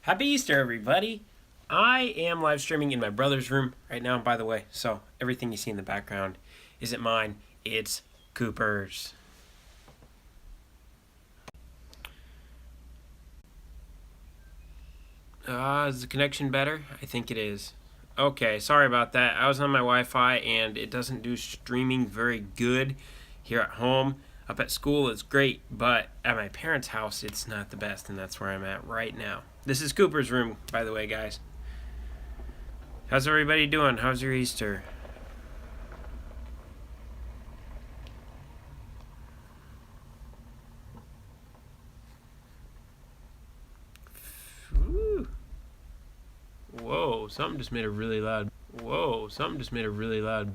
Happy Easter, everybody! I am live streaming in my brother's room right now, by the way, so everything you see in the background isn't mine, it's Cooper's. Is the connection better? I think it is. Okay, sorry about that. I was on my Wi-Fi and it doesn't do streaming very good here at home. Up at school it's great, but at my parents' house it's not the best, and that's where I'm at right now. This is Cooper's room, by the way, guys. How's everybody doing? How's your Easter? Woo. Whoa, something just made a really loud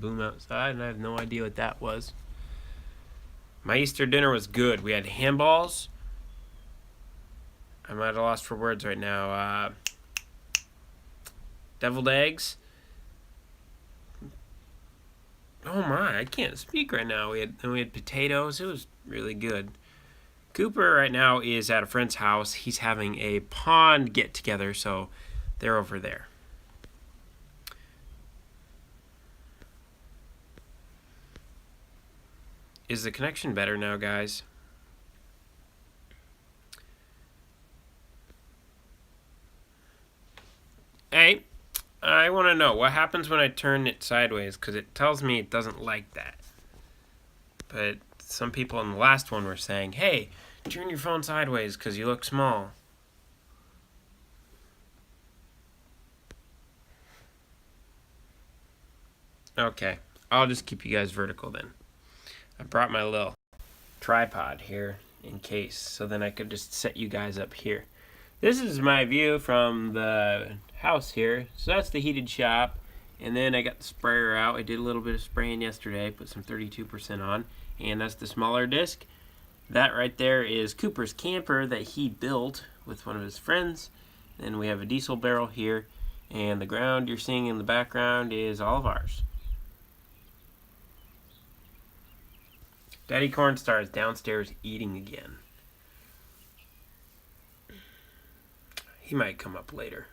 boom outside, and I have no idea what that was. My Easter dinner was good. We had handballs. I'm at a loss for words right now. Deviled eggs. Oh my, I can't speak right now. We had potatoes. It was really good. Cooper right now is at a friend's house. He's having a pond get together, so they're over there. Is the connection better now, guys? Hey, I want to know what happens when I turn it sideways, because it tells me it doesn't like that. But some people in the last one were saying, hey, turn your phone sideways because you look small. Okay, I'll just keep you guys vertical then. I brought my little tripod here in case, so then I could just set you guys up here. This is my view from the house here. So that's the heated shop, and then I got the sprayer out. I did a little bit of spraying yesterday, put some 32% on, and that's the smaller disc. That right there is Cooper's camper that he built with one of his friends. Then we have a diesel barrel here, and the ground you're seeing in the background is all of ours. Daddy Cornstar is downstairs eating again. He might come up later.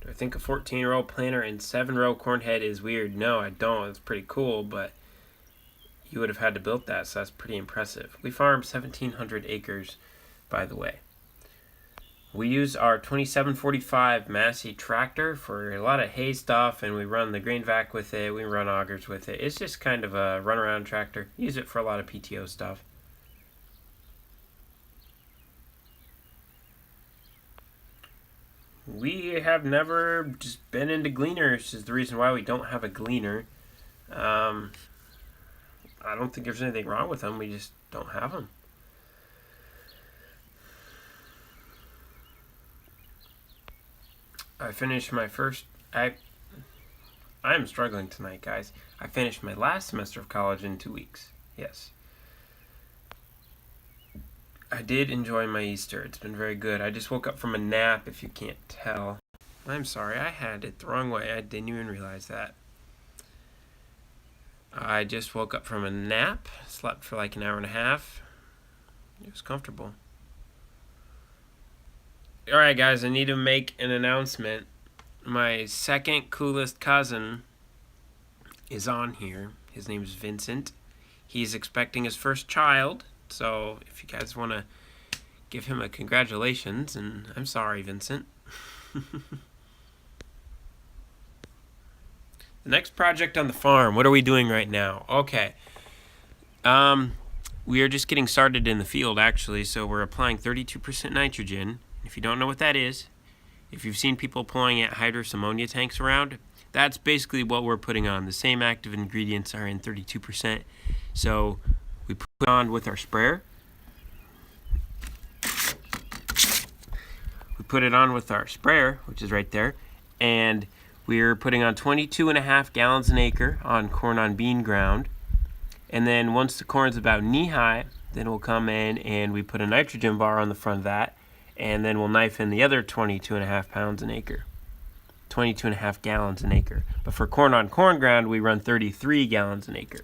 Do I think a 14-row planter and 7-row corn head is weird? No, I don't. It's pretty cool, but you would have had to build that, so that's pretty impressive. We farm 1,700 acres, by the way. We use our 2745 Massey tractor for a lot of hay stuff, and we run the grain vac with it. We run augers with it. It's just kind of a runaround tractor. Use it for a lot of PTO stuff. We have never just been into gleaners, is the reason why we don't have a gleaner. I don't think there's anything wrong with them. We just don't have them. I finished my first... I'm struggling tonight, guys. I finished my last semester of college in 2 weeks. Yes. I did enjoy my Easter. It's been very good. I just woke up from a nap, if you can't tell. I'm sorry, I had it the wrong way. I didn't even realize that. I just woke up from a nap, slept for like an hour and a half. It was comfortable. Alright guys, I need to make an announcement. My second coolest cousin is on here. His name is Vincent. He's expecting his first child, so if you guys want to give him a congratulations, and I'm sorry, Vincent. The next project on the farm, what are we doing right now? Okay. We are just getting started in the field, actually, so we're applying 32% nitrogen. If you don't know what that is, if you've seen people pulling at hydrous ammonia tanks around, that's basically what we're putting on. The same active ingredients are in 32%. So we put it on with our sprayer. We put it on with our sprayer, which is right there, and we're putting on 22.5 gallons an acre on corn on bean ground. And then once the corn's about knee-high, then we'll come in and we put a nitrogen bar on the front of that, and then we'll knife in the other 22.5 pounds an acre. 22.5 gallons an acre. But for corn on corn ground, we run 33 gallons an acre.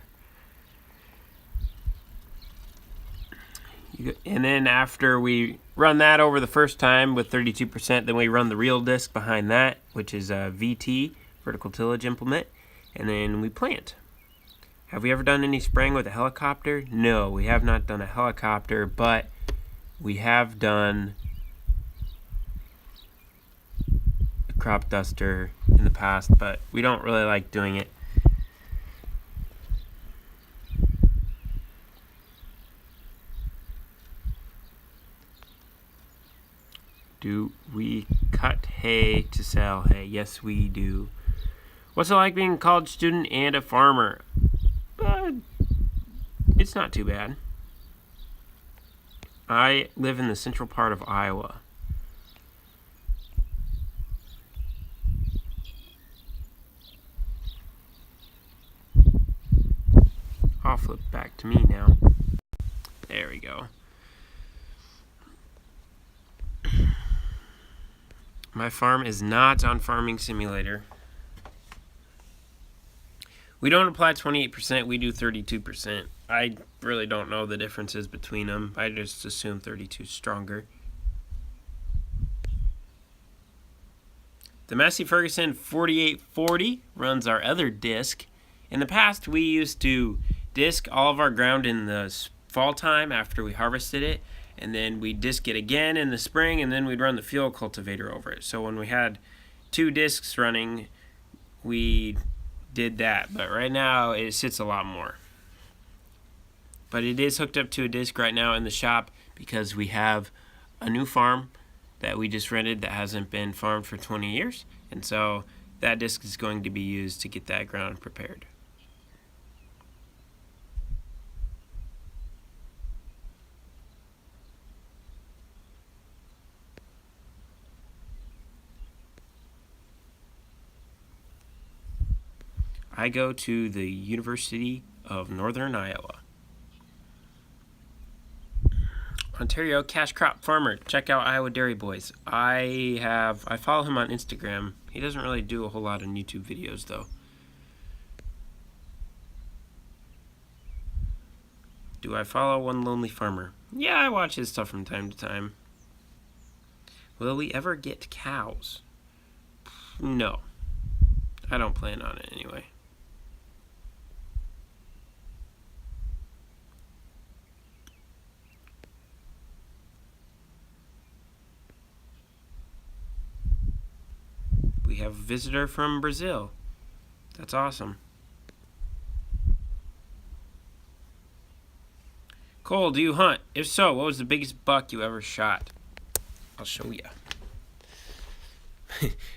And then after we run that over the first time with 32%, then we run the real disc behind that, which is a VT, vertical tillage implement, and then we plant. Have we ever done any spraying with a helicopter? No, we have not done a helicopter, but we have done a crop duster in the past, but we don't really like doing it. Do we cut hay to sell hay? Yes, we do. What's it like being a college student and a farmer? It's not too bad. I live in the central part of Iowa. I'll flip back to me now. There we go. My farm is not on Farming Simulator. We don't apply 28%, we do 32%. I really don't know the differences between them. I just assume 32 is stronger. The Massey Ferguson 4840 runs our other disc. In the past, we used to disc all of our ground in the fall time after we harvested it, and then we'd disc it again in the spring, and then we'd run the field cultivator over it. So when we had 2 discs running, we did that. But right now, it sits a lot more. But it is hooked up to a disc right now in the shop because we have a new farm that we just rented that hasn't been farmed for 20 years. And so that disc is going to be used to get that ground prepared. I go to the University of Northern Iowa. Ontario Cash Crop Farmer. Check out Iowa Dairy Boys. I follow him on Instagram. He doesn't really do a whole lot of YouTube videos though. Do I follow One Lonely Farmer? Yeah, I watch his stuff from time to time. Will we ever get cows? No. I don't plan on it anyway. We have a visitor from Brazil. That's awesome. Cole, do you hunt? If so, what was the biggest buck you ever shot? I'll show you.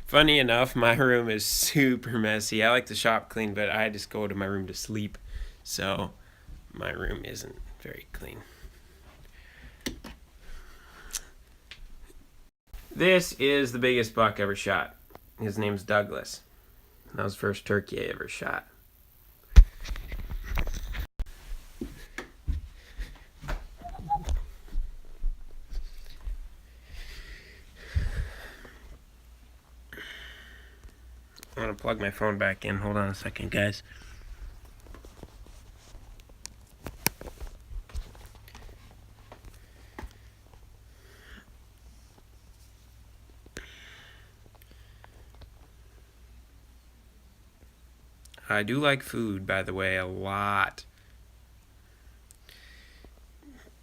Funny enough, my room is super messy. I like the shop clean, but I just go to my room to sleep. So my room isn't very clean. This is the biggest buck ever shot. His name's Douglas. That was the first turkey I ever shot. I'm going to plug my phone back in. Hold on a second, guys. I do like food, by the way, a lot.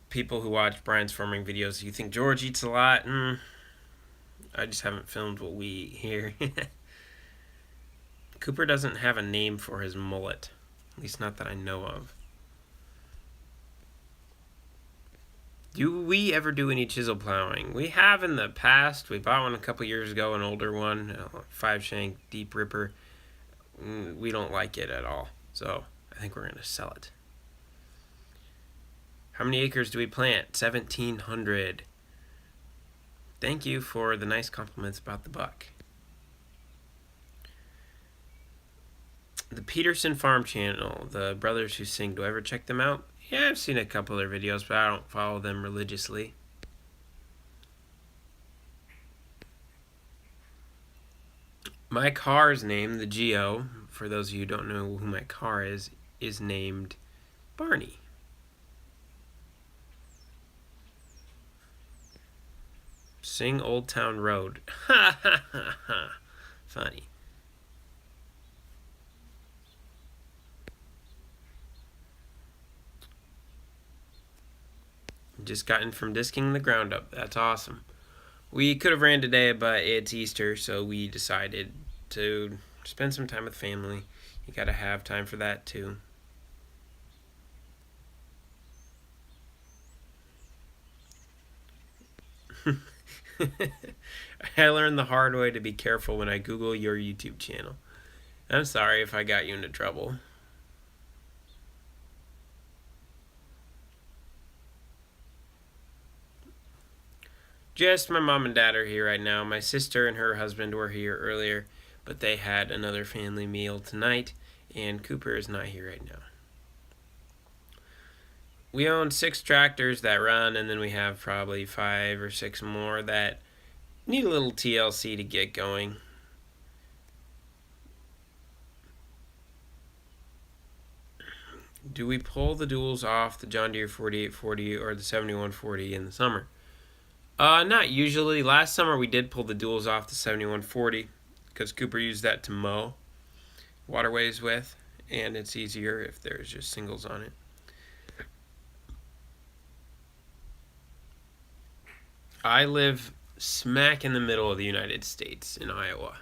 People who watch Brian's farming videos, you think George eats a lot? I just haven't filmed what we eat here. Cooper doesn't have a name for his mullet. At least not that I know of. Do we ever do any chisel plowing? We have in the past. We bought one a couple years ago, an older one, a 5-shank deep ripper. We don't like it at all, so I think we're going to sell it. How many acres do we plant? 1,700. Thank you for the nice compliments about the buck. The Peterson Farm Channel, the brothers who sing, do I ever check them out? Yeah, I've seen a couple of their videos, but I don't follow them religiously. My car's name, the Geo, for those of you who don't know who my car is named Barney. Sing Old Town Road. Ha ha ha ha. Funny. Just gotten from disking the ground up. That's awesome. We could have ran today, but it's Easter, so we decided to spend some time with family. You gotta have time for that too. I learned the hard way to be careful when I Google your YouTube channel. I'm sorry if I got you into trouble. Just my mom and dad are here right now. My sister and her husband were here earlier, but they had another family meal tonight, and Cooper is not here right now. We own 6 tractors that run, and then we have probably 5 or 6 more that need a little TLC to get going. Do we pull the duals off the John Deere 4840 or the 7140 in the summer? Not usually. Last summer we did pull the duals off the 7140 because Cooper used that to mow waterways with, and it's easier if there's just singles on it. I live smack in the middle of the United States in Iowa.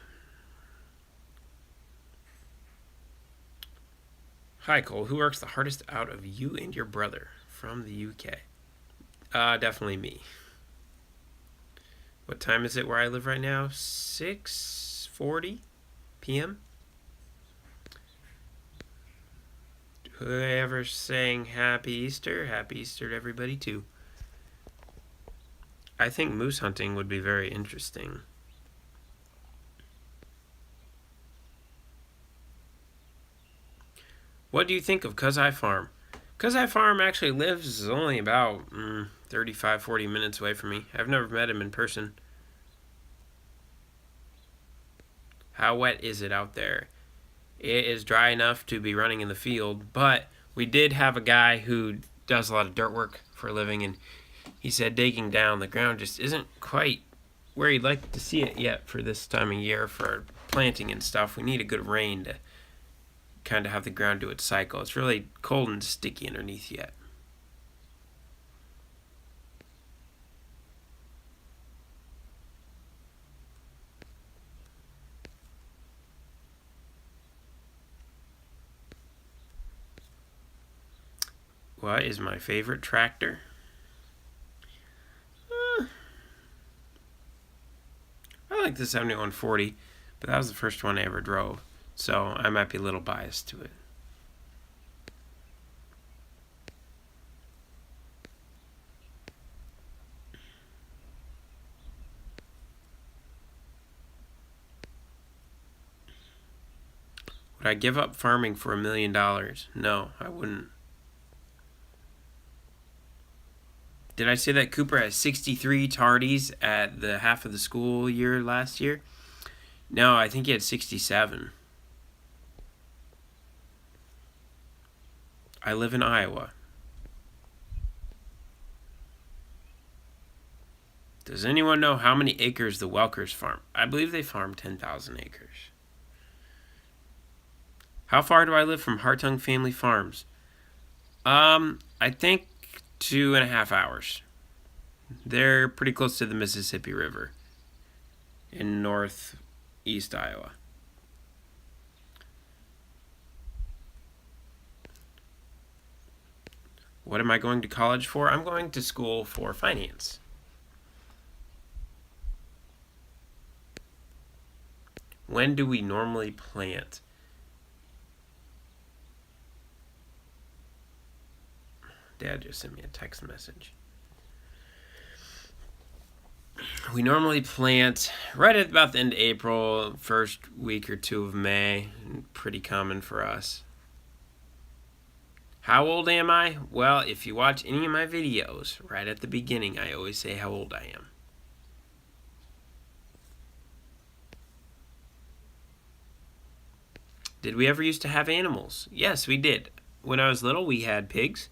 Hi Cole, who works the hardest out of you and your brother from the UK? Definitely me. What time is it where I live right now? 6:40 p.m. Whoever's saying Happy Easter to everybody too. I think moose hunting would be very interesting. What do you think of 'Cause I Farm? 'Cause I Farm actually lives only about 35-40 minutes away from me. I've never met him in person. How wet is it out there? It is dry enough to be running in the field, but we did have a guy who does a lot of dirt work for a living, and he said digging down, the ground just isn't quite where he'd like to see it yet for this time of year for planting and stuff. We need a good rain to kind of have the ground do its cycle. It's really cold and sticky underneath yet. What is my favorite tractor? I like the 7140, but that was the first one I ever drove, so I might be a little biased to it. Would I give up farming for $1 million? No, I wouldn't. Did I say that Cooper has 63 tardies at the half of the school year last year? No, I think he had 67. I live in Iowa. Does anyone know how many acres the Welkers farm? I believe they farm 10,000 acres. How far do I live from Hartung Family Farms? I think 2.5 hours. They're pretty close to the Mississippi River in northeast Iowa. What am I going to college for? I'm going to school for finance. When do we normally plant? Dad just sent me a text message. We normally plant right at about the end of April, first week or 2 of May. Pretty common for us. How old am I? Well, if you watch any of my videos, right at the beginning, I always say how old I am. Did we ever used to have animals? Yes, we did. When I was little, we had pigs,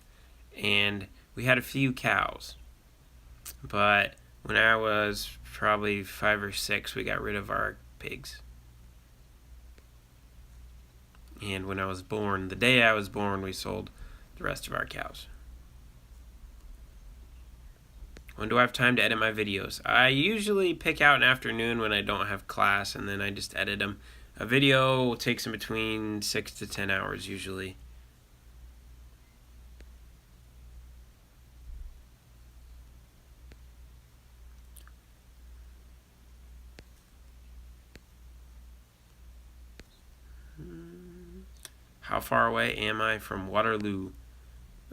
and we had a few cows. But When I was probably 5 or 6, we got rid of our pigs. And when I was born, the day I was born, we sold the rest of our cows. When do I have time to edit my videos? I usually pick out an afternoon when I don't have class, and then I just edit them. A video takes in between 6 to 10 hours usually. How far away am I from Waterloo?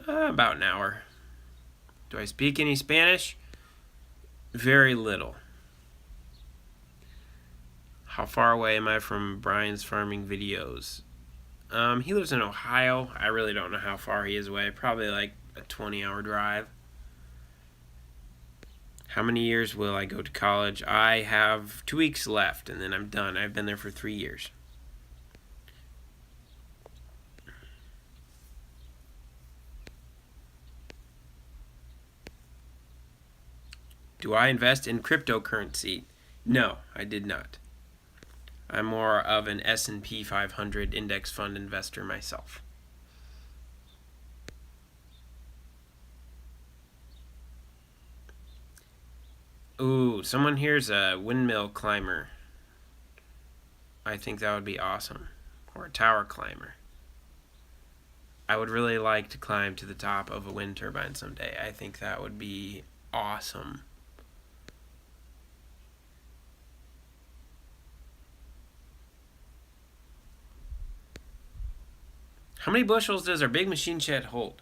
About an hour. Do I speak any Spanish? Very little. How far away am I from Brian's farming videos? He lives in Ohio. I really don't know how far he is away. Probably like a 20-hour drive. How many years will I go to college? I have 2 weeks left, and then I'm done. I've been there for 3 years. Do I invest in cryptocurrency? No, I did not. I'm more of an S&P 500 index fund investor myself. Ooh, someone here's a windmill climber. I think that would be awesome. Or a tower climber. I would really like to climb to the top of a wind turbine someday. I think that would be awesome. How many bushels does our big machine shed hold?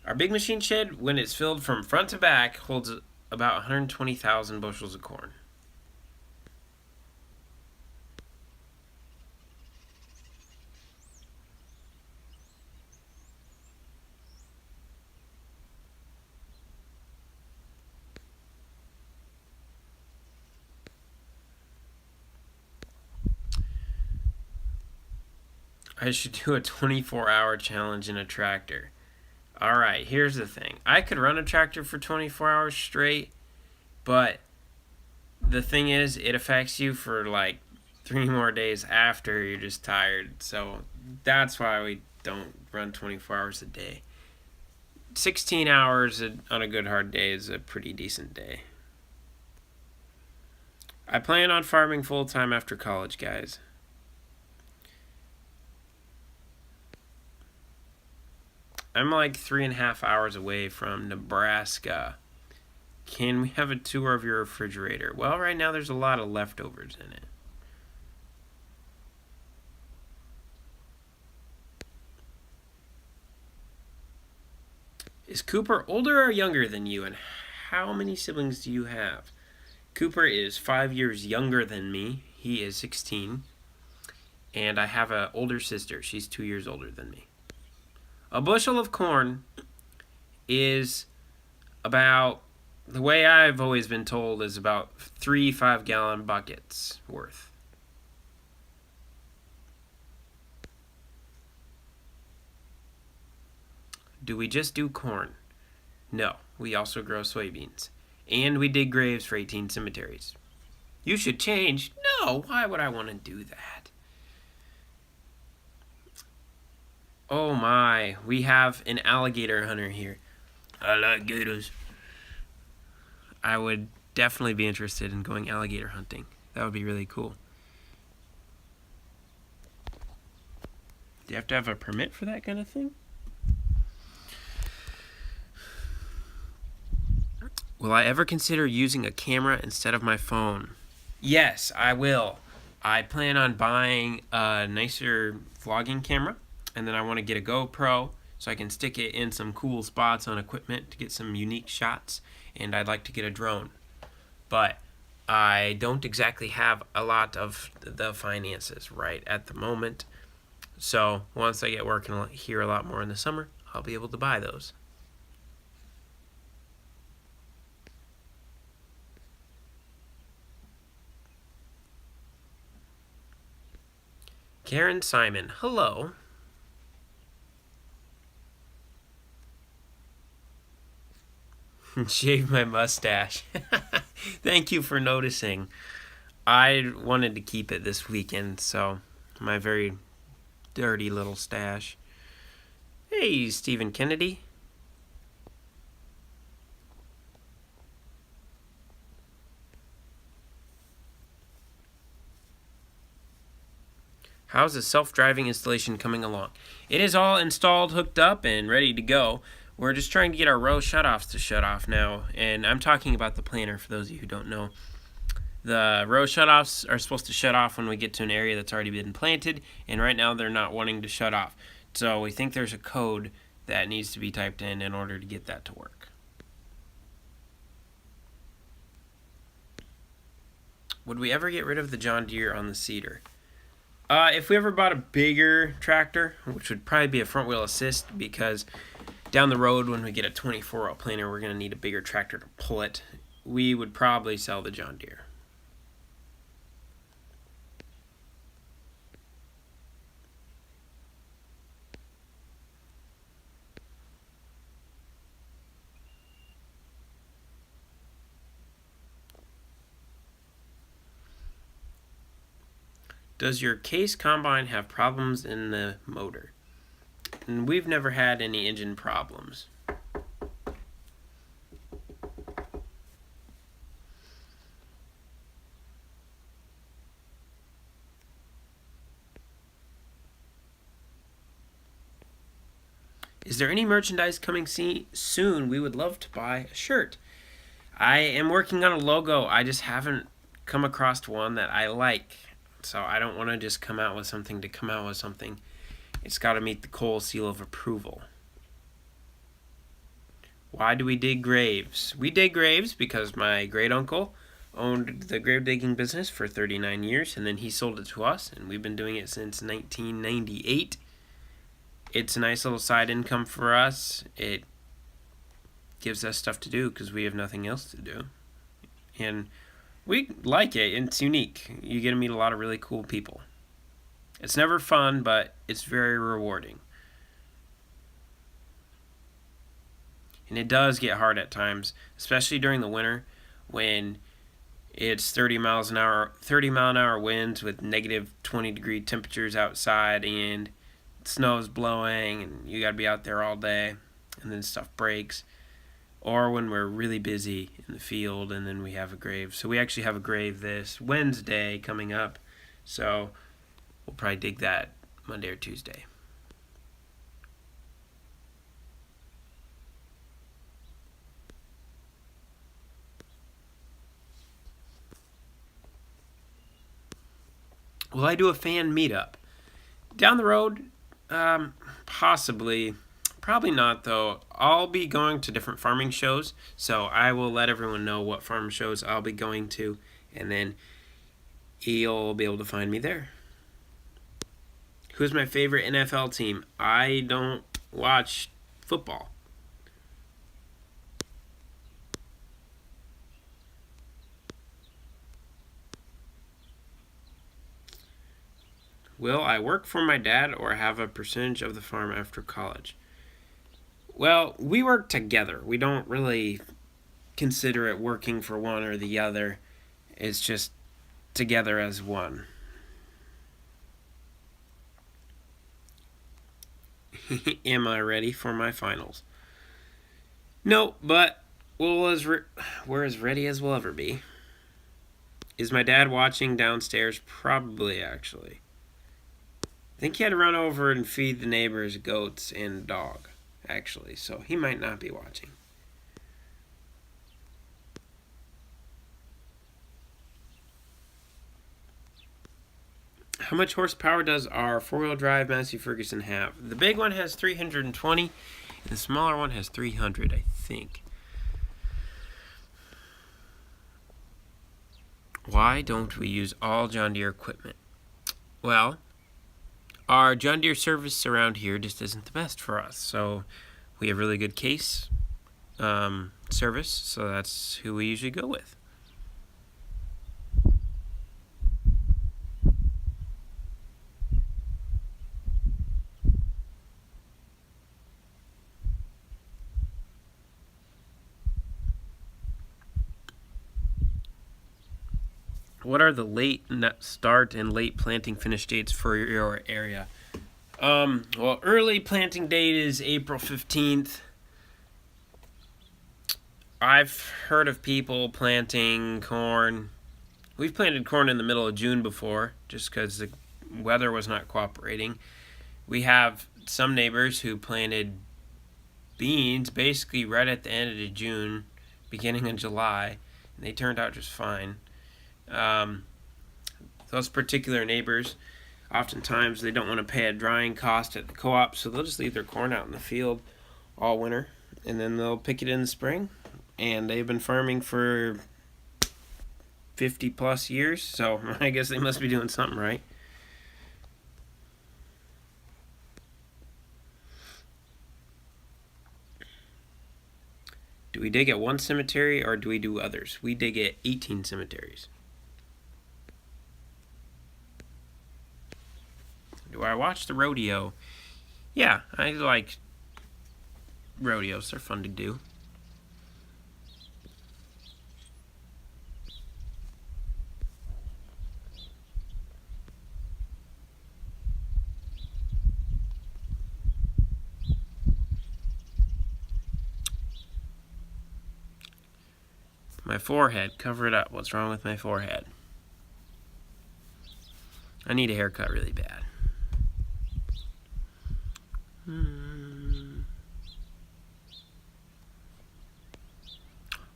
Our big machine shed, when it's filled from front to back, holds about 120,000 bushels of corn. I should do a 24-hour challenge in a tractor. Alright, here's the thing. I could run a tractor for 24 hours straight, but the thing is, it affects you for like 3 more days after you're just tired. So that's why we don't run 24 hours a day. 16 hours on a good hard day is a pretty decent day. I plan on farming full-time after college, guys. I'm like 3.5 hours away from Nebraska. Can we have a tour of your refrigerator? Well, right now there's a lot of leftovers in it. Is Cooper older or younger than you, and how many siblings do you have? Cooper is 5 years younger than me. He is 16. And I have an older sister. She's 2 years older than me. A bushel of corn is about, the way I've always been told, is about 3 5-gallon buckets worth. Do we just do corn? No, we also grow soybeans. And we dig graves for 18 cemeteries. You should change. No, why would I want to do that? Oh my, we have an alligator hunter here. I like gators. I would definitely be interested in going alligator hunting. That would be really cool. Do you have to have a permit for that kind of thing? Will I ever consider using a camera instead of my phone? Yes, I will. I plan on buying a nicer vlogging camera, and then I want to get a GoPro so I can stick it in some cool spots on equipment to get some unique shots, and I'd like to get a drone. But I don't exactly have a lot of the finances right at the moment. So once I get working here a lot more in the summer, I'll be able to buy those. Karen Simon, hello. Shave my mustache. Thank you for noticing. I wanted to keep it this weekend, so my very dirty little stash. Hey, Stephen Kennedy. How's the self-driving installation coming along? It is all installed, hooked up, and ready to go. We're just trying to get our row shutoffs to shut off now, and I'm talking about the planner for those of you who don't know. The row shutoffs are supposed to shut off when we get to an area that's already been planted, and right now they're not wanting to shut off. So we think there's a code that needs to be typed in order to get that to work. Would we ever get rid of the John Deere on the Cedar? If we ever bought a bigger tractor, which would probably be a front wheel assist, because down the road when we get a 24-row planter, we're going to need a bigger tractor to pull it, we would probably sell the John Deere. Does your Case combine have problems in the motor? And we've never had any engine problems. Is there any merchandise coming soon? We would love to buy a shirt. I am working on a logo. I just haven't come across one that I like. So I don't want to just come out with something to come out with something. It's got to meet the Cole seal of approval. Why do we dig graves? We dig graves because my great uncle owned the grave digging business for 39 years, and then he sold it to us, and we've been doing it since 1998. It's a nice little side income for us. It gives us stuff to do because we have nothing else to do. And we like it. It's unique. You get to meet a lot of really cool people. It's never fun, but it's very rewarding. And it does get hard at times, especially during the winter when it's 30 mile an hour winds with negative 20-degree temperatures outside, and snow is blowing, and you got to be out there all day, and then stuff breaks. Or when we're really busy in the field and then we have a grave. So we actually have a grave this Wednesday coming up. So we'll probably dig that Monday or Tuesday. Will I do a fan meetup? Down the road, possibly. Probably not, though. I'll be going to different farming shows, so I will let everyone know what farm shows I'll be going to, and then you'll be able to find me there. Who's my favorite NFL team? I don't watch football. Will I work for my dad or have a percentage of the farm after college? Well, we work together. We don't really consider it working for one or the other. It's just together as one. Am I ready for my finals? No, but we're as ready as we'll ever be. Is my dad watching downstairs? Probably, actually. I think he had to run over and feed the neighbor's goats and dog, actually, so he might not be watching. How much horsepower does our four-wheel drive Massey Ferguson have? The big one has 320, and the smaller one has 300, I think. Why don't we use all John Deere equipment? Well, our John Deere service around here just isn't the best for us. So we have really good Case service, so that's who we usually go with. What are the late start and late planting finish dates for your area? Well, early planting date is April 15th. I've heard of people planting corn. We've planted corn in the middle of June before, just because the weather was not cooperating. We have some neighbors who planted beans basically right at the end of June, beginning of July, and they turned out just fine. Those particular neighbors, oftentimes they don't want to pay a drying cost at the co-op, so they'll just leave their corn out in the field all winter, and then they'll pick it in the spring. And they've been farming for 50 plus years, so I guess they must be doing something right. Do we dig at one cemetery or do we do others? We dig at 18 cemeteries. Do I watch the rodeo? Yeah, I like rodeos. They're fun to do. My forehead, cover it up. What's wrong with my forehead? I need a haircut really bad.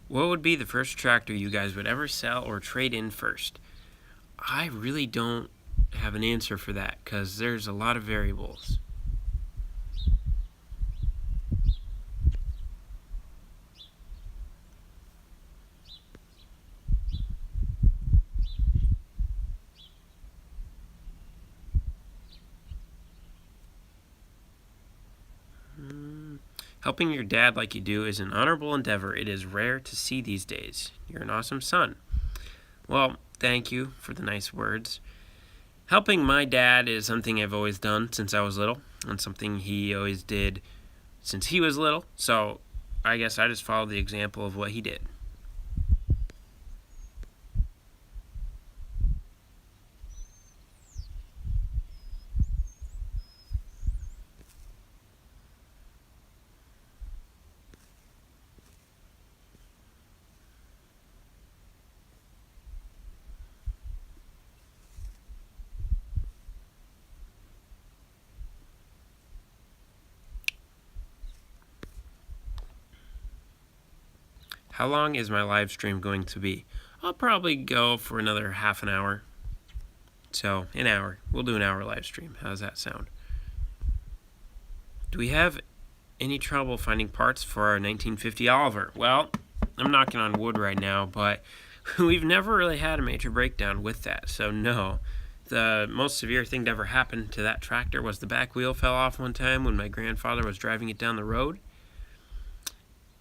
What would be the first tractor you guys would ever sell or trade in first? I really don't have an answer for that because there's a lot of variables. Helping your dad like you do is an honorable endeavor. It is rare to see these days. You're an awesome son. Well, thank you for the nice words. Helping my dad is something I've always done since I was little, and something he always did since he was little. So I guess I just follow the example of what he did. How long is my live stream going to be? I'll probably go for another half an hour. So, an hour. We'll do an hour live stream. How does that sound? Do we have any trouble finding parts for our 1950 Oliver? Well, I'm knocking on wood right now, but we've never really had a major breakdown with that, so no. The most severe thing to ever happen to that tractor was the back wheel fell off one time when my grandfather was driving it down the road.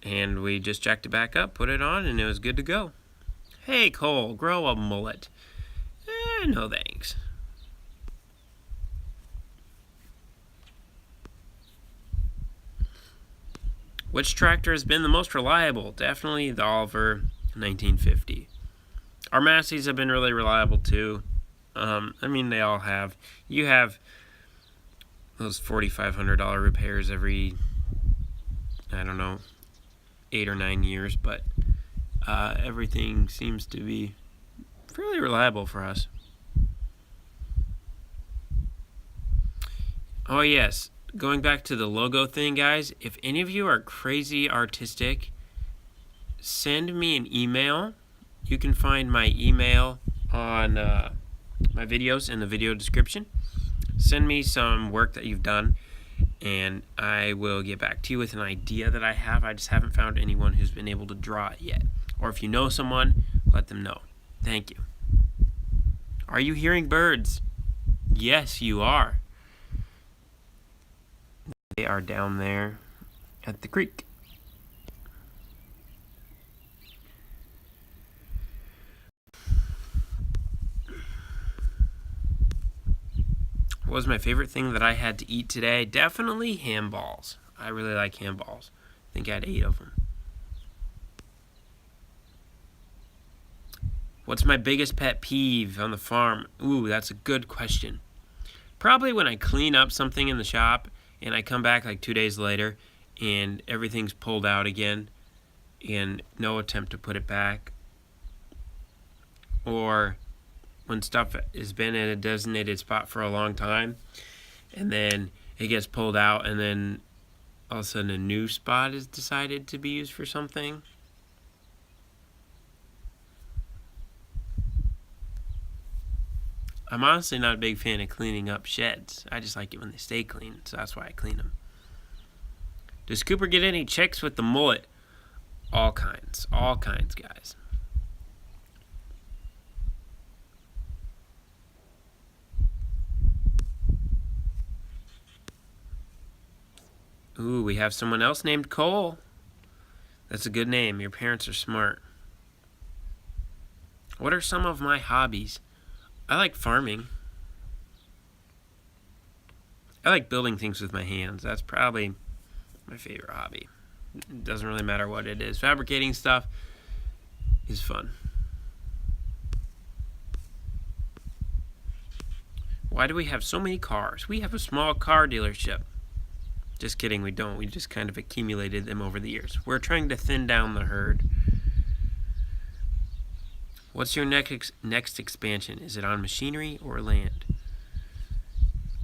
And we just jacked it back up, put it on, and it was good to go. Hey, Cole, grow a mullet. No thanks. Which tractor has been the most reliable? Definitely the Oliver 1950. Our Masseys have been really reliable too. I mean, they all have. You have those $4,500 repairs every, I don't know, 8 or 9 years, but everything seems to be fairly reliable for us. Oh yes, going back to the logo thing, guys, if any of you are crazy artistic, send me an email. You can find my email on my videos in the video description. Send me some work that you've done, and I will get back to you with an idea that I have. I just haven't found anyone who's been able to draw it yet. Or if you know someone, let them know. Thank you. Are you hearing birds? Yes, you are. They are down there at the creek. What was my favorite thing that I had to eat today? Definitely ham balls. I really like ham balls. I think I had 8 of them. What's my biggest pet peeve on the farm? Ooh, that's a good question. Probably when I clean up something in the shop and I come back like 2 days later and everything's pulled out again and no attempt to put it back. Or when stuff has been in a designated spot for a long time and then it gets pulled out and then all of a sudden a new spot is decided to be used for something. I'm honestly not a big fan of cleaning up sheds. I just like it when they stay clean, so that's why I clean them. Does Cooper get any chicks with the mullet? All kinds, guys. Ooh, we have someone else named Cole. That's a good name. Your parents are smart. What are some of my hobbies? I like farming. I like building things with my hands. That's probably my favorite hobby. It doesn't really matter what it is. Fabricating stuff is fun. Why do we have so many cars? We have a small car dealership. Just kidding, we don't. We just kind of accumulated them over the years. We're trying to thin down the herd. What's your next expansion? Is it on machinery or land?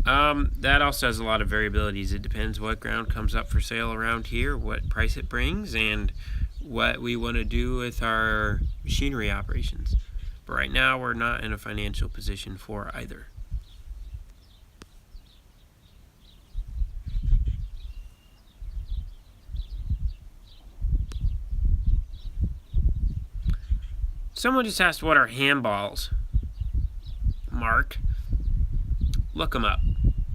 That also has a lot of variabilities. It depends what ground comes up for sale around here, what price it brings, and what we want to do with our machinery operations. But right now, we're not in a financial position for either. Someone just asked what are handballs. Mark, look them up.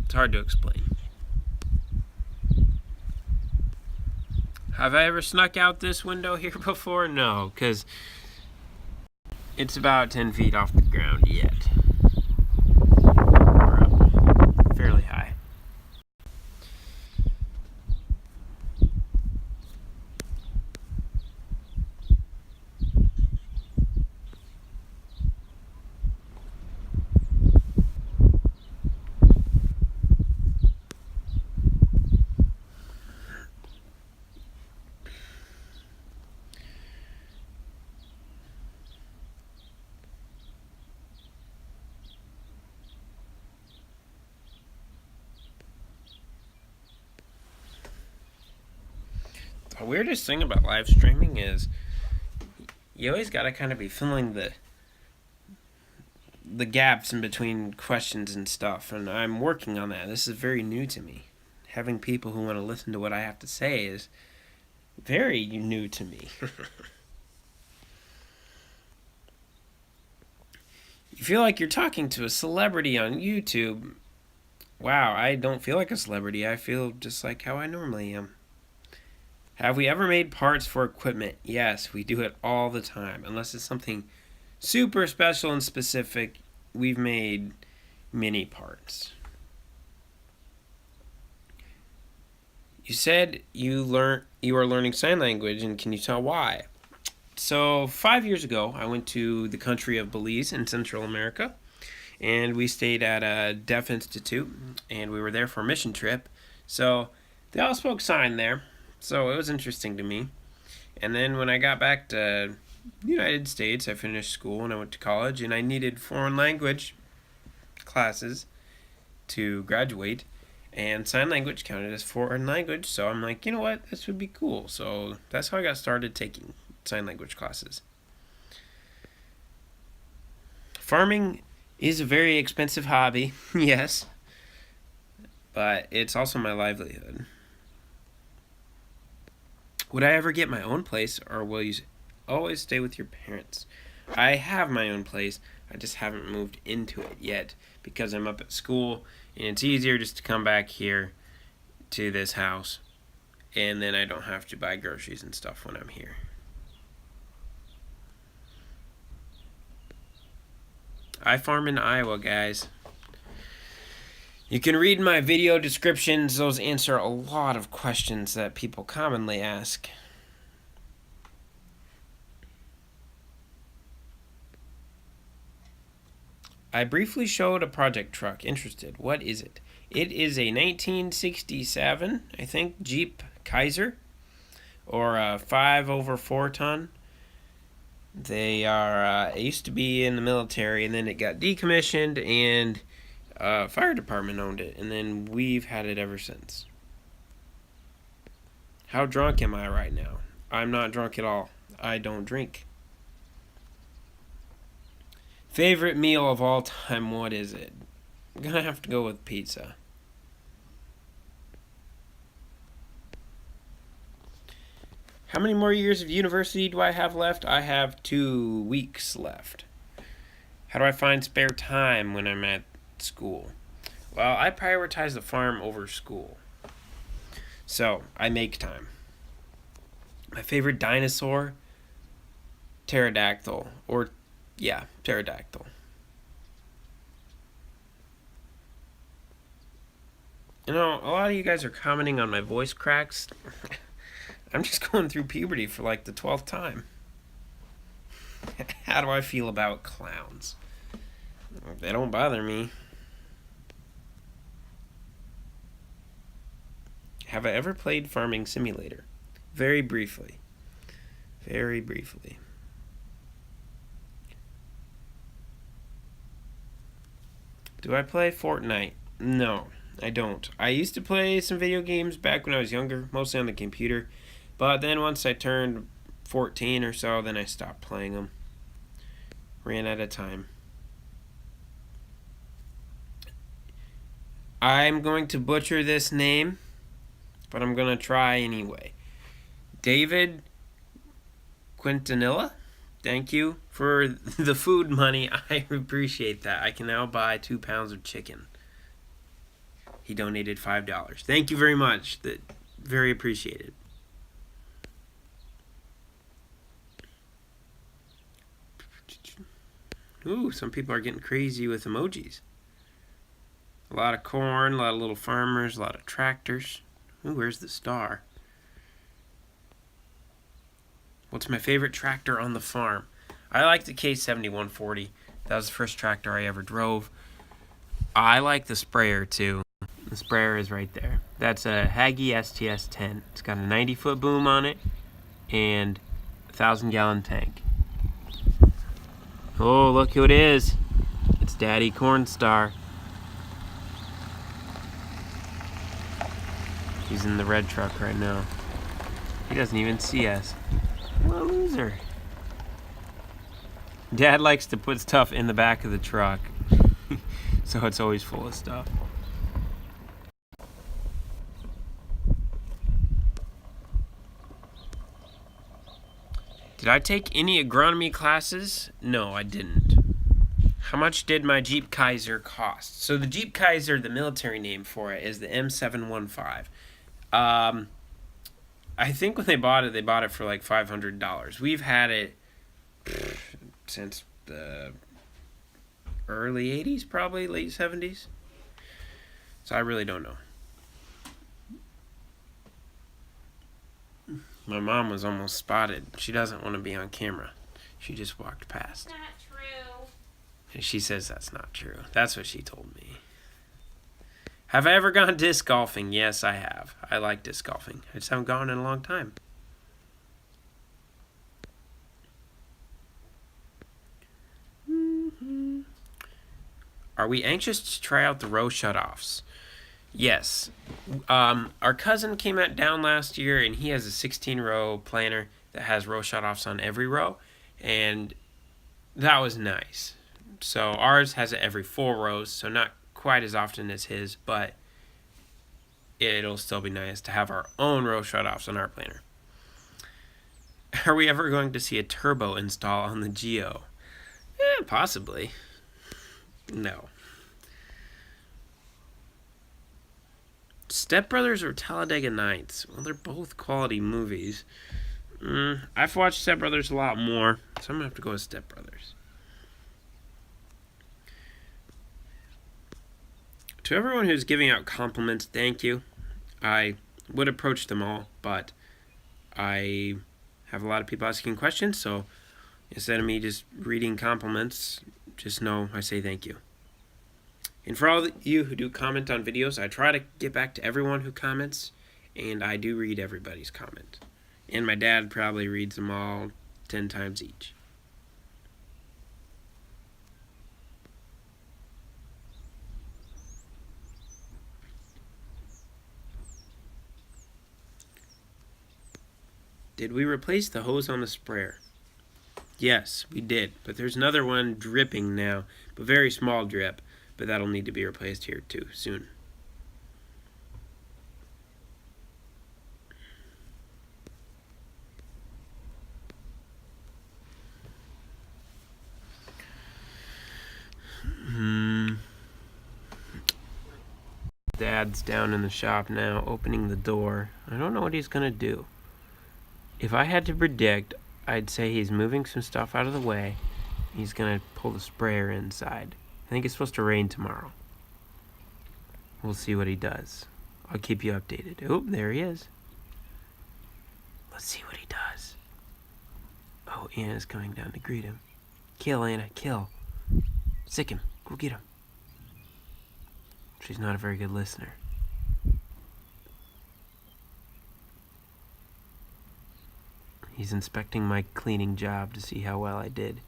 It's hard to explain. Have I ever snuck out this window here before? No, because it's about 10 feet off the ground yet. We're up fairly high. The weirdest thing about live streaming is you always got to kind of be filling the gaps in between questions and stuff, and I'm working on that. This is very new to me. Having people who want to listen to what I have to say is very new to me. You feel like you're talking to a celebrity on YouTube. Wow, I don't feel like a celebrity. I feel just like how I normally am. Have we ever made parts for equipment? Yes, we do it all the time. Unless it's something super special and specific, we've made mini parts. You said you are learning sign language, and can you tell why? So 5 years ago, I went to the country of Belize in Central America, and we stayed at a deaf institute, and we were there for a mission trip. So they all spoke sign there. So it was interesting to me. And then when I got back to the United States, I finished school and I went to college, and I needed foreign language classes to graduate, and sign language counted as foreign language. So I'm like, you know what, this would be cool. So that's how I got started taking sign language classes. Farming is a very expensive hobby, yes, but it's also my livelihood. Would I ever get my own place, or will you always stay with your parents? I have my own place. I just haven't moved into it yet because I'm up at school, and it's easier just to come back here to this house, and then I don't have to buy groceries and stuff when I'm here. I farm in Iowa, guys. You can read my video descriptions. Those answer a lot of questions that people commonly ask. I briefly showed a project truck. Interested. What is it? It is a 1967, I think, Jeep Kaiser, or a 5/4 ton. They are. It used to be in the military, and then it got decommissioned, and fire department owned it, and then we've had it ever since. How drunk am I right now? I'm not drunk at all. I don't drink. Favorite meal of all time, what is it? I'm gonna have to go with pizza. How many more years of university do I have left? I have 2 weeks left. How do I find spare time when I'm at school? Well, I prioritize the farm over school. So, I make time. My favorite dinosaur? Pterodactyl. Pterodactyl. You know, a lot of you guys are commenting on my voice cracks. I'm just going through puberty for like the 12th time. How do I feel about clowns? They don't bother me. Have I ever played Farming Simulator? Very briefly. Very briefly. Do I play Fortnite? No, I don't. I used to play some video games back when I was younger, mostly on the computer. But then once I turned 14 or so, then I stopped playing them. Ran out of time. I'm going to butcher this name, but I'm going to try anyway. David Quintanilla, thank you for the food money. I appreciate that. I can now buy 2 pounds of chicken. He donated $5. Thank you very much. Very appreciated. Ooh, some people are getting crazy with emojis. A lot of corn, a lot of little farmers, a lot of tractors. Ooh, where's the star? What's my favorite tractor on the farm? I like the K7140. That was the first tractor I ever drove. I like the sprayer too. The sprayer is right there. That's a Hagie STS-10. It's got a 90-foot boom on it and a 1,000-gallon tank. Oh, look who it is. It's Daddy Cornstar. He's in the red truck right now. He doesn't even see us. What a loser. Dad likes to put stuff in the back of the truck. So it's always full of stuff. Did I take any agronomy classes? No, I didn't. How much did my Jeep Kaiser cost? So the Jeep Kaiser, the military name for it, is the M715. I think when they bought it for like $500. We've had it since the early 80s, probably late 70s. So I really don't know. My mom was almost spotted. She doesn't want to be on camera. She just walked past. Not true. And she says that's not true. That's what she told me. Have I ever gone disc golfing? Yes, I have. I like disc golfing. I just haven't gone in a long time. Are we anxious to try out the row shutoffs? Yes. Our cousin came down last year, and he has a 16-row planter that has row shutoffs on every row, and that was nice. So ours has it every 4 rows, so not quite as often as his, but it'll still be nice to have our own row shutoffs on our planter. Are we ever going to see a turbo install on the Geo? Possibly. No. Step Brothers or Talladega Nights? Well, they're both quality movies. I've watched Step Brothers a lot more, so I'm going to have to go with Step Brothers. To everyone who's giving out compliments, thank you. I would approach them all, but I have a lot of people asking questions, so instead of me just reading compliments, just know I say thank you. And for all of you who do comment on videos, I try to get back to everyone who comments, and I do read everybody's comment. And my dad probably reads them all 10 times each. Did we replace the hose on the sprayer? Yes, we did, but there's another one dripping now, but very small drip, but that'll need to be replaced here too soon. Dad's down in the shop now, opening the door. I don't know what he's gonna do. If I had to predict, I'd say he's moving some stuff out of the way. He's gonna pull the sprayer inside. I think it's supposed to rain tomorrow. We'll see what he does. I'll keep you updated. Oh, there he is. Let's see what he does. Oh, Anna's coming down to greet him. Kill, Anna, kill. Sick him. Go get him. She's not a very good listener. He's inspecting my cleaning job to see how well I did.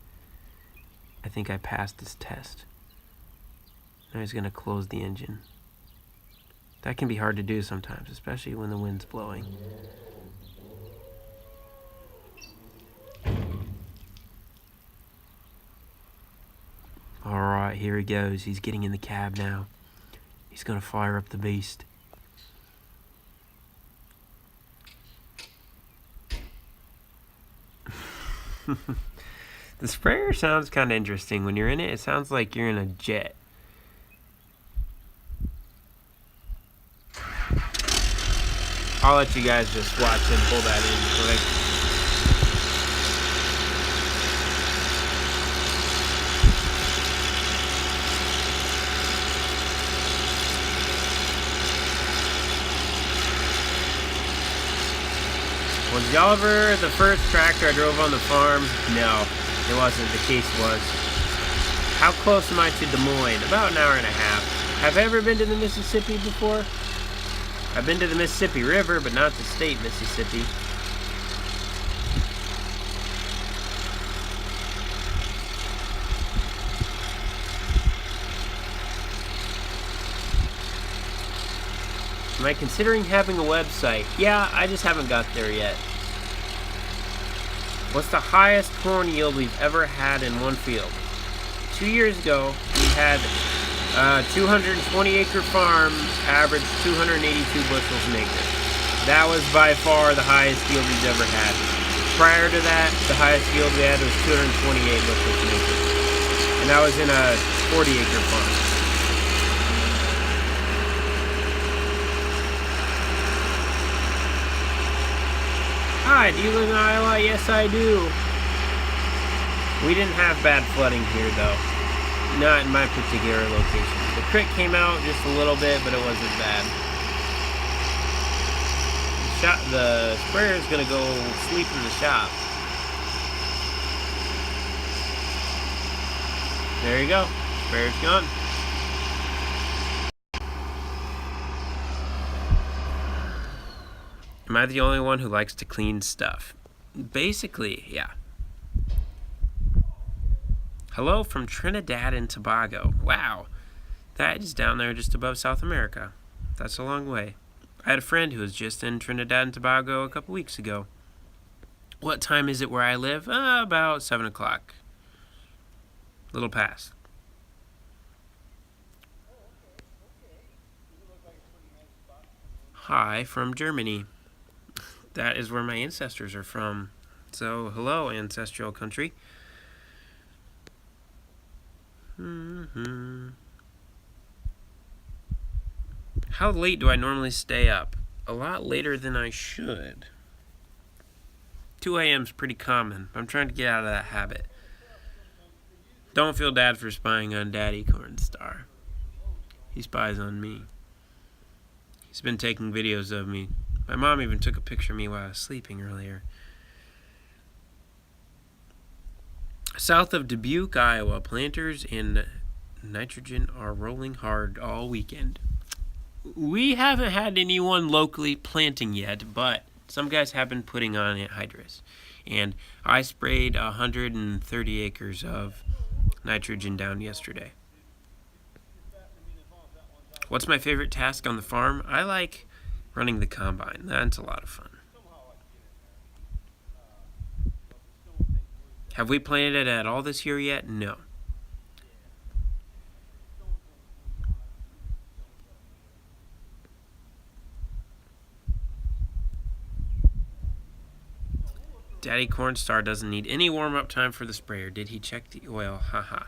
I think I passed this test. Now he's gonna close the engine. That can be hard to do sometimes, especially when the wind's blowing. Alright, here he goes. He's getting in the cab now. He's gonna fire up the beast. The sprayer sounds kind of interesting. When you're in it, it sounds like you're in a jet. I'll let you guys just watch him pull that in quick. Was the Oliver the first tractor I drove on the farm? No, it wasn't. The case was. How close am I to Des Moines? About an hour and a half. Have I ever been to the Mississippi before? I've been to the Mississippi River, but not the state Mississippi. Am I considering having a website? Yeah, I just haven't got there yet. What's the highest corn yield we've ever had in one field? 2 years ago, we had a 220-acre farm, averaged 282 bushels an acre. That was by far the highest yield we've ever had. Prior to that, the highest yield we had was 228 bushels an acre. And that was in a 40-acre farm. Hi, do you live in Iowa? Yes, I do. We didn't have bad flooding here, though. Not in my particular location. The creek came out just a little bit, but it wasn't bad. The sprayer is going to go sleep in the shop. There you go. Sprayer's gone. Am I the only one who likes to clean stuff? Basically, yeah. Hello from Trinidad and Tobago. Wow, that is down there just above South America. That's a long way. I had a friend who was just in Trinidad and Tobago a couple weeks ago. What time is it where I live? About 7 o'clock. A little past. Hi from Germany. That is where my ancestors are from. So, hello, ancestral country. How late do I normally stay up? A lot later than I should. 2 a.m. is pretty common. I'm trying to get out of that habit. Don't feel bad for spying on Daddy Cornstar. He spies on me. He's been taking videos of me. My mom even took a picture of me while I was sleeping earlier. South of Dubuque, Iowa, planters and nitrogen are rolling hard all weekend. We haven't had anyone locally planting yet, but some guys have been putting on anhydrous. And I sprayed 130 acres of nitrogen down yesterday. What's my favorite task on the farm? I like running the combine. That's a lot of fun. Have we planted it at all this year yet? No. Daddy Cornstar doesn't need any warm-up time for the sprayer. Did he check the oil? Haha.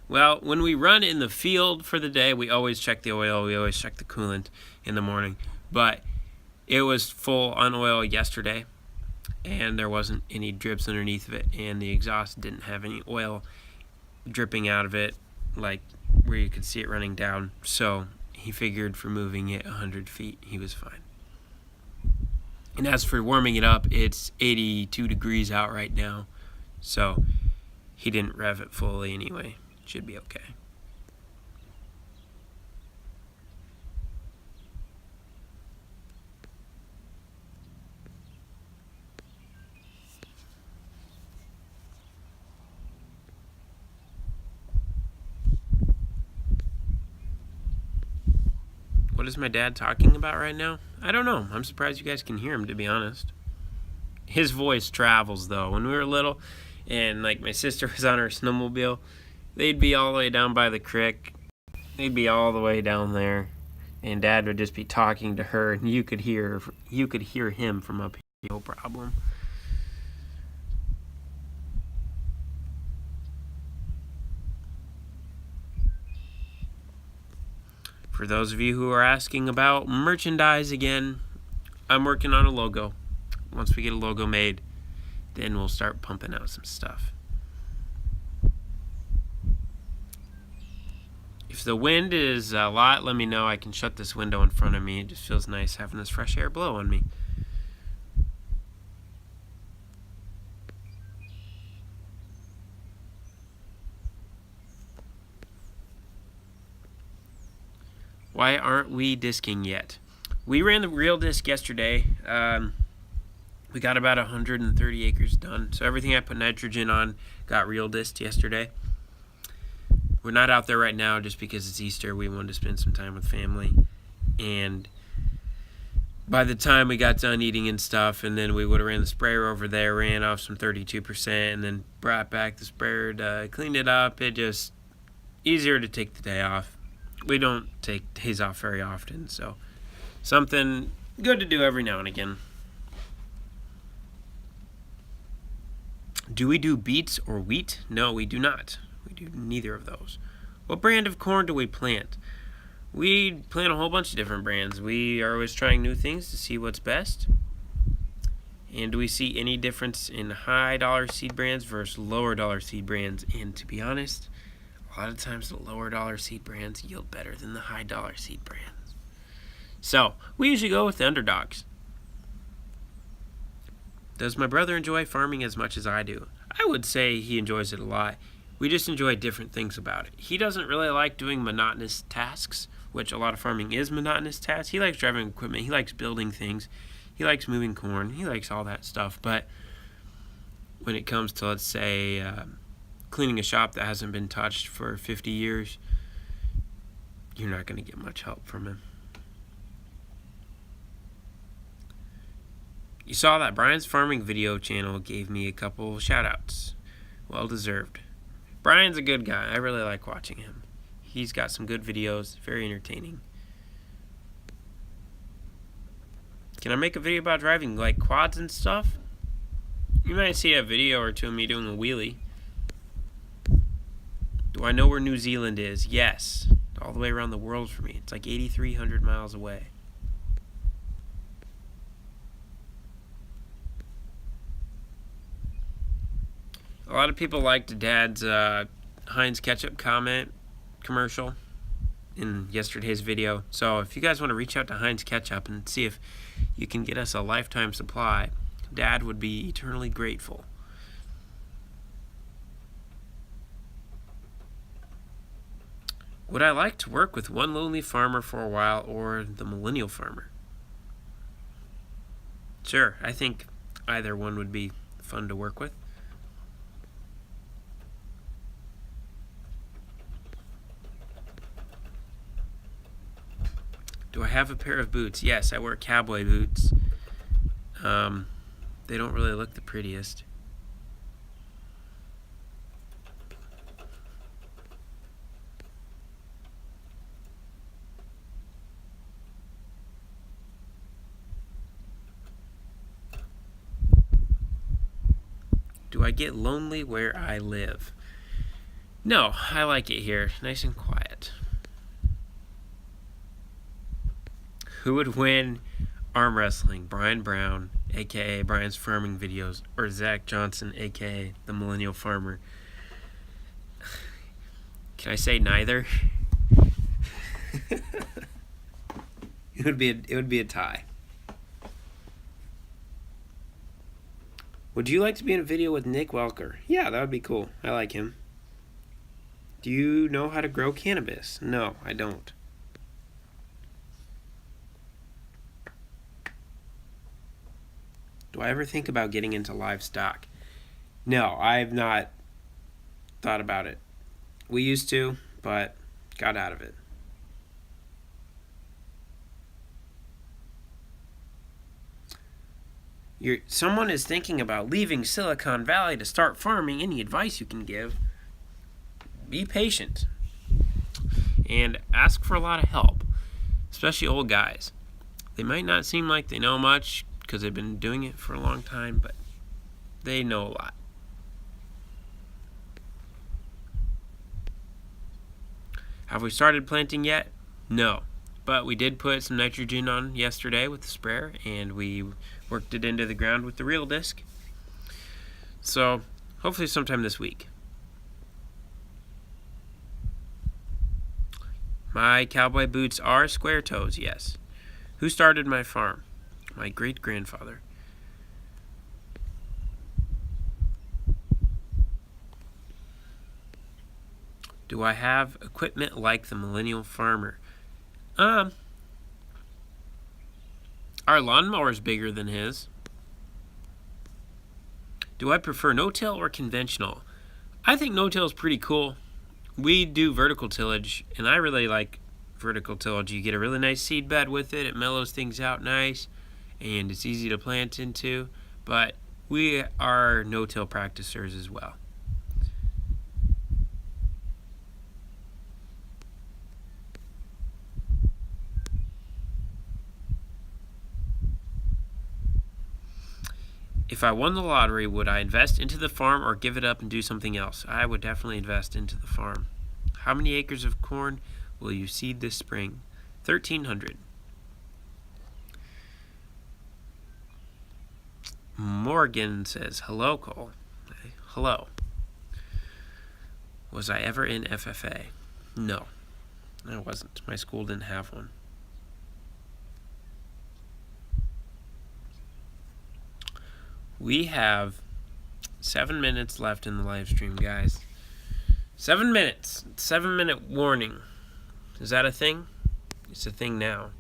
Well, when we run in the field for the day, we always check the oil. We always check the coolant in the morning. But it was full on oil yesterday, and there wasn't any drips underneath of it, and the exhaust didn't have any oil dripping out of it, like where you could see it running down. So he figured for moving it 100 feet, he was fine. And as for warming it up, it's 82 degrees out right now, so he didn't rev it fully anyway. Should be okay. What is my dad talking about right now? I don't know. I'm surprised you guys can hear him, to be honest. His voice travels, though. When we were little and like my sister was on her snowmobile, they'd be all the way down by the creek. They'd be all the way down there, and Dad would just be talking to her, and you could hear him from up here. No problem. For those of you who are asking about merchandise again, I'm working on a logo. Once we get a logo made, then we'll start pumping out some stuff. If the wind is a lot, let me know. I can shut this window in front of me. It just feels nice having this fresh air blow on me. Why aren't we disking yet? We ran the real disc yesterday. We got about 130 acres done. So everything I put nitrogen on got real disked yesterday. We're not out there right now just because it's Easter. We wanted to spend some time with family. And by the time we got done eating and stuff, and then we would have ran the sprayer over there, ran off some 32%, and then brought back the sprayer to clean it up. It just easier to take the day off. We don't take days off very often, so something good to do every now and again. Do we do beets or wheat? No, we do not. We do neither of those. What brand of corn do we plant? We plant a whole bunch of different brands. We are always trying new things to see what's best. And do we see any difference in high dollar seed brands versus lower dollar seed brands? And to be honest, a lot of times the lower dollar seed brands yield better than the high dollar seed brands. So we usually go with the underdogs. Does my brother enjoy farming as much as I do? I would say he enjoys it a lot. We just enjoy different things about it. He doesn't really like doing monotonous tasks, which a lot of farming is monotonous tasks. He likes driving equipment. He likes building things. He likes moving corn. He likes all that stuff. But when it comes to, let's say, cleaning a shop that hasn't been touched for 50 years, you're not going to get much help from him. You saw that Brian's farming video channel gave me a couple shout outs. Well deserved. Brian's a good guy. I really like watching him. He's got some good videos, very entertaining. Can I make a video about driving like quads and stuff? You might see a video or two of me doing a wheelie. Do I know where New Zealand is? Yes. All the way around the world for me. It's like 8,300 miles away. A lot of people liked Dad's Heinz ketchup comment commercial in yesterday's video. So if you guys want to reach out to Heinz ketchup and see if you can get us a lifetime supply, Dad would be eternally grateful. Would I like to work with one lonely farmer for a while or the millennial farmer? Sure, I think either one would be fun to work with. Do I have a pair of boots? Yes, I wear cowboy boots. They don't really look the prettiest. Do I get lonely where I live? No, I like it here. Nice and quiet. Who would win arm wrestling? Brian Brown, aka Brian's Farming Videos, or Zach Johnson, aka the Millennial Farmer? Can I say neither? It would be a tie. Would you like to be in a video with Nick Welker? Yeah, that would be cool. I like him. Do you know how to grow cannabis? No, I don't. Do I ever think about getting into livestock? No, I've not thought about it. We used to, but got out of it. Someone is thinking about leaving Silicon Valley to start farming. Any advice you can give? Be patient and ask for a lot of help, especially old guys. They might not seem like they know much because they've been doing it for a long time, but they know a lot. Have we started planting yet? No, but we did put some nitrogen on yesterday with the sprayer, and we worked it into the ground with the reel disc. So hopefully sometime this week. My cowboy boots are square toes, yes. Who started my farm? My great-grandfather. Do I have equipment like the millennial farmer? Our lawnmower's bigger than his. Do I prefer no-till or conventional? I think no-till is pretty cool. We do vertical tillage, and I really like vertical tillage. You get a really nice seed bed with it. It mellows things out nice, and it's easy to plant into. But we are no-till practicers as well. If I won the lottery, would I invest into the farm or give it up and do something else? I would definitely invest into the farm. How many acres of corn will you seed this spring? 1,300. Morgan says, hello, Cole. Hello. Was I ever in FFA? No, I wasn't. My school didn't have one. We have 7 minutes left in the live stream, guys. 7 minutes. 7-minute warning. Is that a thing? It's a thing now.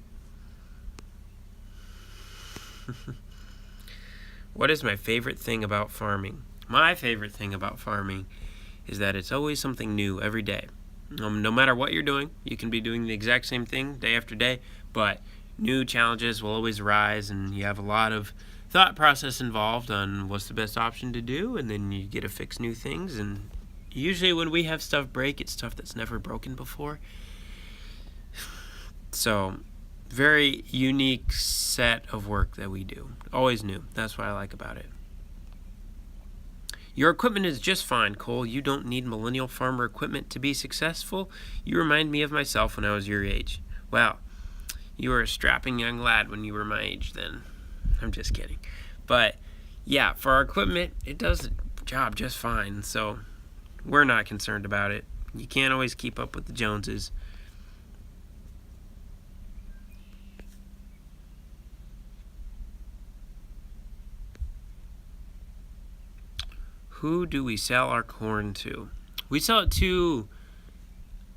What is my favorite thing about farming? My favorite thing about farming is that it's always something new every day. No matter what you're doing, you can be doing the exact same thing day after day, but new challenges will always rise, and you have a lot of thought process involved on what's the best option to do, and then you get to fix new things. And usually when we have stuff break, it's stuff that's never broken before. So very unique set of work that we do. Always new. That's what I like about it. Your equipment is just fine, Cole. You don't need millennial farmer equipment to be successful. You remind me of myself when I was your age. Wow, you were a strapping young lad when you were my age then. I'm just kidding. But yeah, for our equipment, it does the job just fine. So we're not concerned about it. You can't always keep up with the Joneses. Who do we sell our corn to? We sell it to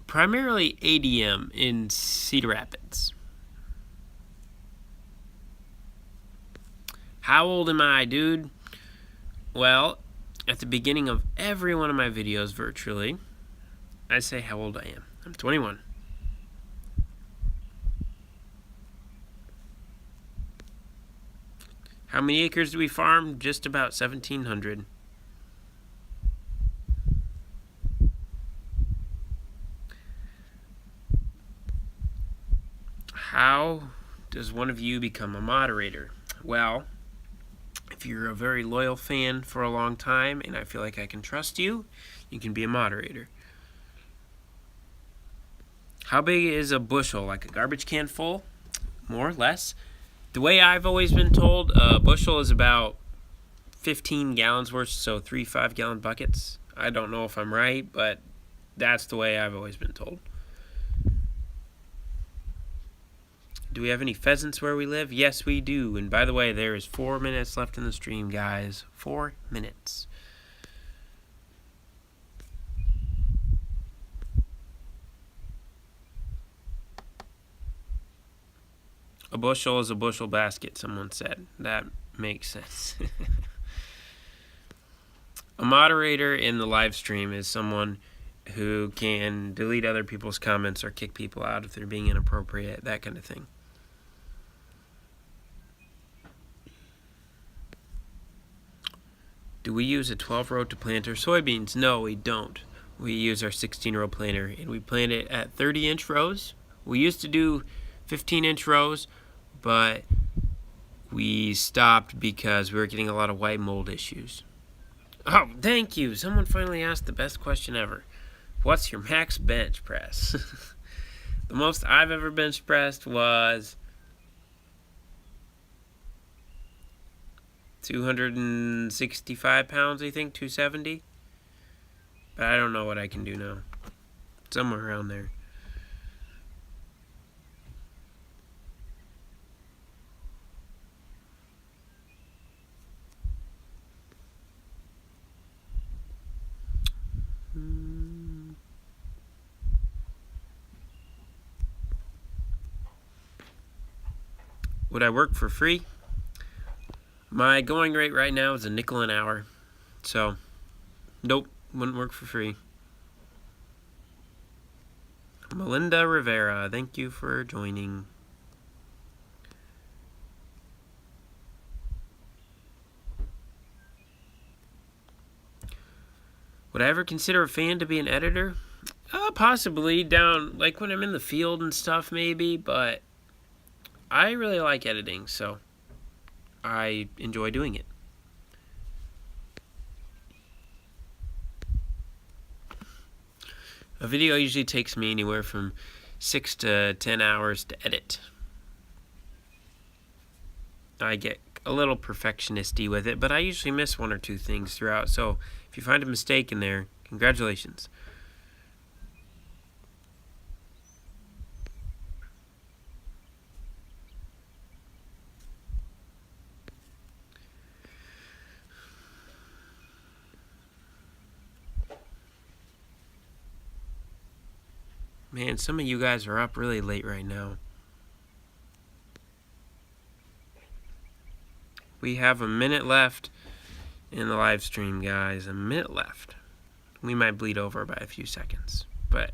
primarily ADM in Cedar Rapids. How old am I, dude? Well, at the beginning of every one of my videos virtually, I say how old I am. I'm 21. How many acres do we farm? Just about 1,700. How does one of you become a moderator? Well, if you're a very loyal fan for a long time and I feel like I can trust you, you can be a moderator. How big is a bushel? Like a garbage can full? More or less. The way I've always been told, a bushel is about 15 gallons worth, so 3 5-gallon buckets. I don't know if I'm right, but that's the way I've always been told. Do we have any pheasants where we live? Yes, we do. And by the way, there is 4 minutes left in the stream, guys. 4 minutes. A bushel is a bushel basket, someone said. That makes sense. A moderator in the live stream is someone who can delete other people's comments or kick people out if they're being inappropriate, that kind of thing. Do we use a 12-row to plant our soybeans? No, we don't. We use our 16-row planter, and we plant it at 30-inch rows. We used to do 15-inch rows, but we stopped because we were getting a lot of white mold issues. Oh, thank you. Someone finally asked the best question ever. What's your max bench press? The most I've ever bench pressed was 265 pounds, I think, 270. But I don't know what I can do now. Somewhere around there. Would I work for free? My going rate right now is $0.05 an hour. So, nope, wouldn't work for free. Melinda Rivera, thank you for joining. Would I ever consider a fan to be an editor? Possibly, down, like when I'm in the field and stuff maybe, but I really like editing, so I enjoy doing it. A video usually takes me anywhere from 6 to 10 hours to edit. I get a little perfectionisty with it, but I usually miss 1 or 2 things throughout, so if you find a mistake in there, congratulations. Man, some of you guys are up really late right now. We have a minute left in the live stream, guys. A minute left. We might bleed over by a few seconds. But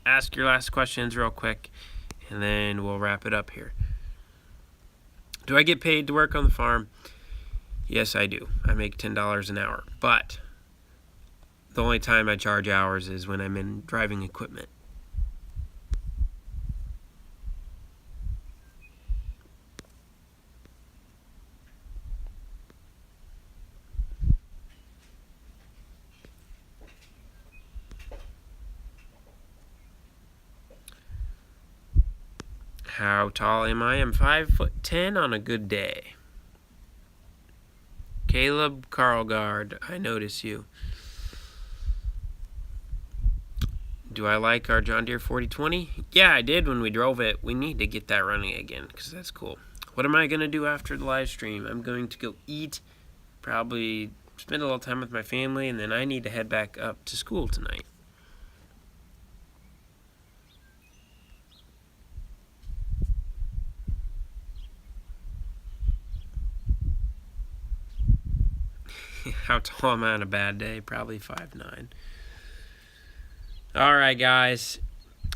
ask your last questions real quick, and then we'll wrap it up here. Do I get paid to work on the farm? Yes, I do. I make $10 an hour. But the only time I charge hours is when I'm in driving equipment. How tall am I? I'm 5'10" on a good day. Caleb Carlgard, I notice you. Do I like our John Deere 4020? Yeah, I did when we drove it. We need to get that running again because that's cool. What am I going to do after the live stream? I'm going to go eat, probably spend a little time with my family, and then I need to head back up to school tonight. How tall am I on a bad day? Probably 5'9". All right, guys.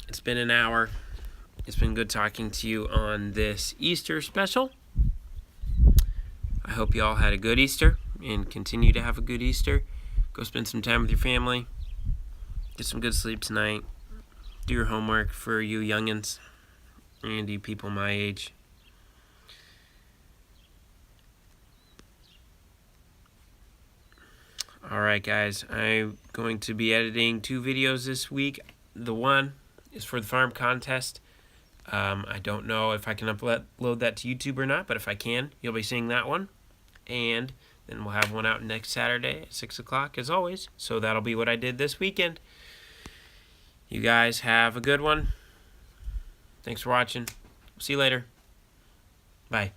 It's been an hour. It's been good talking to you on this Easter special. I hope you all had a good Easter and continue to have a good Easter. Go spend some time with your family. Get some good sleep tonight. Do your homework for you youngins and you people my age. Alright, guys. I'm going to be editing 2 videos this week. The one is for the farm contest. I don't know if I can upload that to YouTube or not, but if I can, you'll be seeing that one. And then we'll have one out next Saturday at 6 o'clock, as always. So that'll be what I did this weekend. You guys have a good one. Thanks for watching. See you later. Bye.